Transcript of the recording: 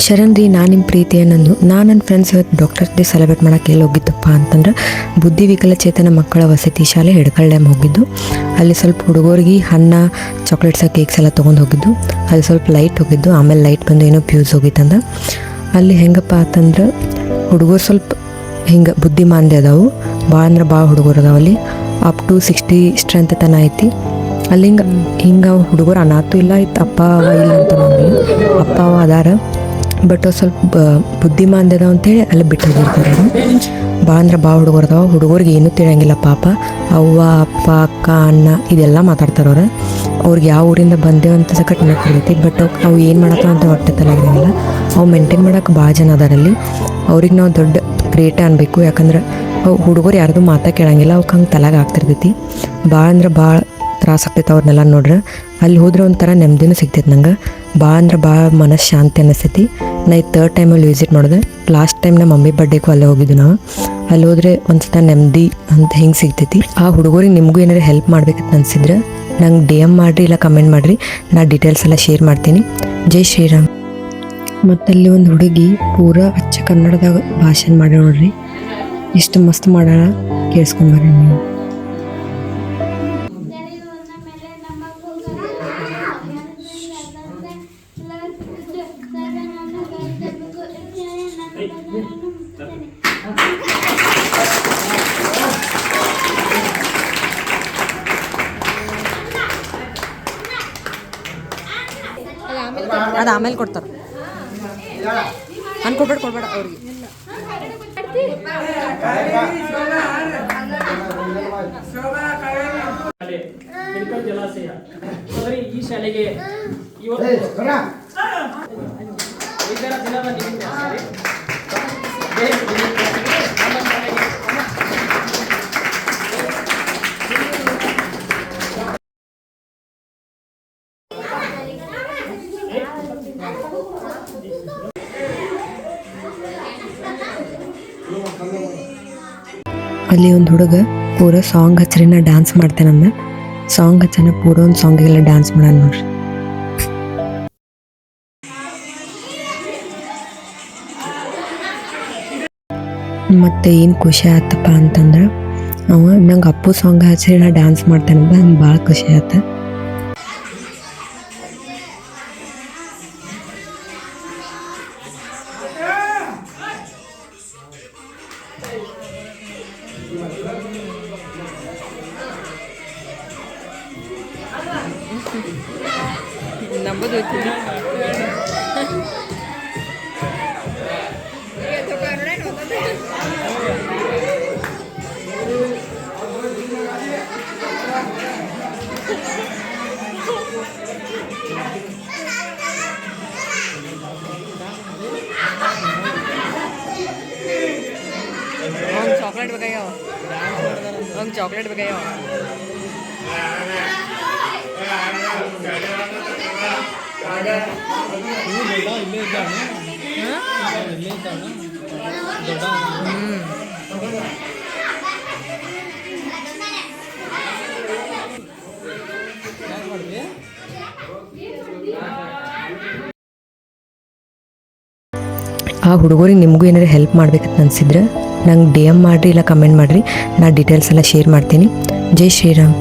ಶರಣ್ ರೀ, ನಾನು ನಿಮ್ಮ ಪ್ರೀತಿ ಅನ್ನಂದು ನನ್ನ ಫ್ರೆಂಡ್ಸ್ ಇವತ್ತು ಡಾಕ್ಟರ್ಸ್ ಡೇ ಸೆಲೆಬ್ರೇಟ್ ಮಾಡೋಕ್ಕೆ ಎಲ್ಲಿ ಹೋಗಿದ್ದಪ್ಪ ಅಂತಂದ್ರೆ ಬುದ್ಧಿ ವಿಕಲಚೇತನ ಮಕ್ಕಳ ವಸತಿ ಶಾಲೆ ಹಿಡಕಲ್ ಡ್ಯಾಮ್ ಹೋಗಿದ್ದು. ಅಲ್ಲಿ ಸ್ವಲ್ಪ ಹುಡುಗರಿಗೆ ಹಣ್ಣ ಚಾಕ್ಲೇಟ್ಸ ಕೇಕ್ಸ್ ಎಲ್ಲ ತೊಗೊಂಡು ಹೋಗಿದ್ದು. ಅಲ್ಲಿ ಸ್ವಲ್ಪ ಲೈಟ್ ಹೋಗಿದ್ದು, ಆಮೇಲೆ ಲೈಟ್ ಬಂದು ಏನೋ ಫ್ಯೂಸ್ ಹೋಗಿತ್ತಂದ. ಅಲ್ಲಿ ಹೆಂಗಪ್ಪ ಅಂತಂದ್ರೆ ಹುಡುಗರು ಸ್ವಲ್ಪ ಹಿಂಗೆ ಬುದ್ಧಿಮಾಂದ್ಯ ಅದಾವು, ಭಾಳ ಅಂದ್ರೆ ಭಾಳ ಹುಡುಗರು ಅದಾವ. ಅಲ್ಲಿ ಅಪ್ ಟು 60 ಸ್ಟ್ರೆಂತ್ ತನ ಐತಿ. ಅಲ್ಲಿ ಹಿಂಗೆ ಹುಡುಗರು ಅನಾಥು ಇಲ್ಲ, ಇತ್ತು ಅಪ್ಪ ಅವ ಇಲ್ಲ ಅಂತ ನಮಗೆ ಅಪ್ಪ ಅವ ಅದಾರ, ಬಟ್ ಸ್ವಲ್ಪ ಬುದ್ಧಿಮಾಂದ್ಯದ ಅಂತೇಳಿ ಅಲ್ಲಿ ಬಿಟ್ಟು ಹೋಗಿರ್ತಾರೆ. ಭಾಳ ಅಂದ್ರೆ ಭಾಳ ಹುಡುಗರು ಅದಾವ. ಹುಡುಗರಿಗೆ ಏನೂ ತಿಳಿಯಂಗಿಲ್ಲ ಪಾಪ. ಅವ್ವ ಅಪ್ಪ ಅಕ್ಕ ಅಣ್ಣ ಇದೆಲ್ಲ ಮಾತಾಡ್ತಾರವ್ರು. ಅವ್ರಿಗೆ ಯಾವ ಊರಿಂದ ಬಂದೇವು ಅಂತ ಸಕಟ್ ನೆನಪಿರ್ತೈತಿ, ಬಟ್ ಅವು ಏನು ಮಾಡತ್ತವ ಅಂತ ಹೊಟ್ಟೆ ತಲೆಯಾಗಿರಂಗಿಲ್ಲ. ಅವು ಮೇಂಟೈನ್ ಮಾಡೋಕೆ ಭಾಳ ಜನ ಅದಾರಲ್ಲಿ. ಅವ್ರಿಗೆ ನಾವು ದೊಡ್ಡ ಗ್ರೇಟ್ ಅನ್ಬೇಕು, ಯಾಕಂದ್ರೆ ಅವು ಹುಡುಗರು ಯಾರ್ದು ಮಾತಾ ಕೇಳಂಗಿಲ್ಲ. ಅವ್ಕೆ ಹಂಗೆ ತಲೆಗೆ ಆಗ್ತಿರ್ತೈತಿ. ಭಾಳ ಅಂದ್ರೆ ಭಾಳ ತ್ರಾಸ ಆಗ್ತೈತೆ ಅವ್ರನ್ನೆಲ್ಲ ನೋಡ್ರೆ. ಅಲ್ಲಿ ಹೋದ್ರೆ ಒಂಥರ ನೆಮ್ಮದಿನೂ ಸಿಗ್ತೈತೆ ನಂಗೆ. ಭಾಳ ಅಂದ್ರೆ ಭಾಳ ಮನಸ್ಸು ಶಾಂತಿ ಅನ್ನಿಸ್ತೈತಿ. ನಾ ಈ 3rd ಟೈಮಲ್ಲಿ ವಿಸಿಟ್ ಮಾಡಿದೆ. ಲಾಸ್ಟ್ ಟೈಮ್ ನಮ್ಮ ಮಮ್ಮಿ ಬರ್ಡೇಗೂ ಅಲ್ಲೇ ಹೋಗಿದ್ದು ನಾವು. ಅಲ್ಲಿ ಹೋದರೆ ಒಂದ್ಸತ ನೆಮ್ಮದಿ ಅಂತ ಹಿಂಗೆ ಸಿಗ್ತೈತಿ. ಆ ಹುಡುಗರಿಗೆ ನಿಮಗೂ ಏನಾರು ಹೆಲ್ಪ್ ಮಾಡ್ಬೇಕಂತ ಅನಿಸಿದ್ರೆ ನಂಗೆ DM ಮಾಡಿರಿ, ಇಲ್ಲ ಕಮೆಂಟ್ ಮಾಡಿರಿ. ನಾ ಡೀಟೇಲ್ಸ್ ಎಲ್ಲ ಶೇರ್ ಮಾಡ್ತೀನಿ. ಜೈ ಶ್ರೀರಾಮ್. ಮತ್ತಲ್ಲಿ ಒಂದು ಹುಡುಗಿ ಪೂರಾ ಅಚ್ಚ ಕನ್ನಡದಾಗ ಭಾಷಣ ಮಾಡಿ ನೋಡ್ರಿ, ಎಷ್ಟು ಮಸ್ತ್ ಮಾಡ್ಯಾಳ. ಕೇಳಿಸ್ಕೊಂಬರ್ರಿ ನೀವು. ಅದು ಆಮೇಲೆ ಕೊಡ್ತಾರೆ, ಅನ್ಕೊಡ್ಬೇಡ ಅವ್ರಿಗೆ. ಜಲಾಶಯ ಈ ಶಾಲೆಗೆ ಇದರ ದಿನದ ನಿಮಿತ್ತ ಅಲ್ಲಿ ಒಂದು ಹುಡುಗ ಪೂರ ಸಾಂಗ್ ಹಚ್ಚರಿನ ಡ್ಯಾನ್ಸ್ ಮಾಡ್ತೇನಂದ. ಸಾಂಗ್ ಹಚ್ಚನ ಪೂರ ಒಂದು ಸಾಂಗಿಗೆಲ್ಲ ಡ್ಯಾನ್ಸ್ ಮಾಡೋಣ ನೋಡ್ರಿ. ಮತ್ತು ಏನು ಖುಷಿ ಆಯ್ತಪ್ಪ ಅಂತಂದ್ರೆ ಅವ ನಂಗೆ ಅಪ್ಪು ಸಾಂಗ್ ಹಚ್ಚರಿ ನಾ ಡ್ಯಾನ್ಸ್ ಮಾಡ್ತೇನಂದ. ನಂಗೆ ಭಾಳ ಖುಷಿ ಆಯ್ತು. ನಂಬದು ಚಾಕ್ಲೇಟ್ ಬೇಕಾಗ್ಯಾವ, ಅವ್ನು ಚಾಕ್ಲೇಟ್ ಬೇಕಾಗ್ಯಾವ. ಆ ಹುಡುಗರಿಗೆ ನಿಮಗೂ ಏನಾರು ಹೆಲ್ಪ್ ಮಾಡ್ಬೇಕಂತ ಅನಿಸಿದ್ರೆ ನಂಗೆ DM ಮಾಡಿರಿ, ಇಲ್ಲ ಕಮೆಂಟ್ ಮಾಡಿರಿ. ನಾ ಡೀಟೇಲ್ಸ್ ಎಲ್ಲ ಶೇರ್ ಮಾಡ್ತೀನಿ. ಜೈ ಶ್ರೀರಾಮ್.